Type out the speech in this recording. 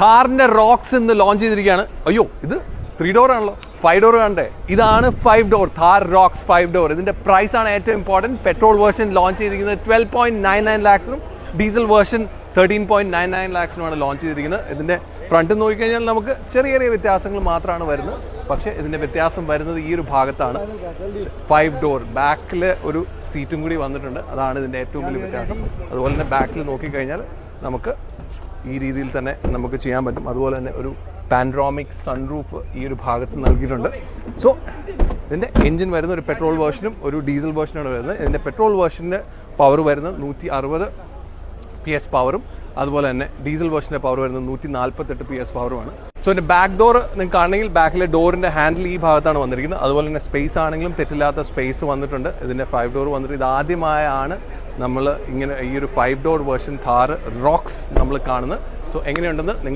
കാറിന്റെ റോക്സ് ഇന്ന് ലോഞ്ച് ചെയ്തിരിക്കുകയാണ്. അയ്യോ, ഇത് 3 ഡോർ ആണല്ലോ, 5 ഡോർ കാണണ്ടേ? ഇതാണ് 5 ഡോർ താർ റോക്സ് 5 ഡോർ. ഇതിന്റെ പ്രൈസ് ആണ് ഏറ്റവും ഇമ്പോർട്ടന്റ്. പെട്രോൾ വേർഷൻ ലോഞ്ച് ചെയ്തിരിക്കുന്നത് 12.99 lakhs diesel version 13.99 lakhs launch ചെയ്തിരിക്കുന്നത്. ഇതിന്റെ ഫ്രണ്ട് നോക്കിക്കഴിഞ്ഞാൽ നമുക്ക് ചെറിയ ചെറിയ വ്യത്യാസങ്ങൾ മാത്രമാണ് വരുന്നത്. പക്ഷേ ഇതിന്റെ വ്യത്യാസം വരുന്നത് ഈ ഒരു ഭാഗത്താണ്. 5 ഡോർ ബാക്കിൽ ഒരു സീറ്റും കൂടി വന്നിട്ടുണ്ട്. അതാണ് ഇതിന്റെ ഏറ്റവും വലിയ വ്യത്യാസം. അതുപോലെ തന്നെ ബാക്കിൽ നോക്കിക്കഴിഞ്ഞാൽ നമുക്ക് ഈ രീതിയിൽ തന്നെ നമുക്ക് ചെയ്യാൻ പറ്റും. അതുപോലെ തന്നെ ഒരു പാൻഡ്രോമിക് സൺറൂഫ് ഈ ഒരു ഭാഗത്ത് നൽകിയിട്ടുണ്ട്. സോ ഇതിൻ്റെ എൻജിൻ വരുന്ന ഒരു പെട്രോൾ വേർഷനും ഒരു ഡീസൽ വേർഷനാണ് വരുന്നത്. ഇതിൻ്റെ പെട്രോൾ വേർഷൻ്റെ പവർ വരുന്നത് 160 PS പവറും അതുപോലെ തന്നെ ഡീസൽ വേർഷൻ്റെ പവർ വരുന്നത് 148 PS പവറുമാണ്. സോ ഇതിൻ്റെ ബാക്ക് ഡോർ നിങ്ങൾക്ക് ആണെങ്കിൽ ബാക്കിലെ ഡോറിൻ്റെ ഹാൻഡിൽ ഈ ഭാഗത്താണ് വന്നിരിക്കുന്നത്. അതുപോലെ തന്നെ സ്പേസ് ആണെങ്കിലും തെറ്റില്ലാത്ത സ്പേസ് വന്നിട്ടുണ്ട്. ഇതിൻ്റെ 5 ഡോർ വന്നിട്ട് ഇതാദ്യമായാണ് നമ്മൾ ഇങ്ങനെ ഈ ഒരു 5 ഡോർ വേർഷൻ താർ റോക്സ് നമ്മൾ കാണുന്നത്. സോ എങ്ങനെയുണ്ടെന്ന് നിങ്ങൾ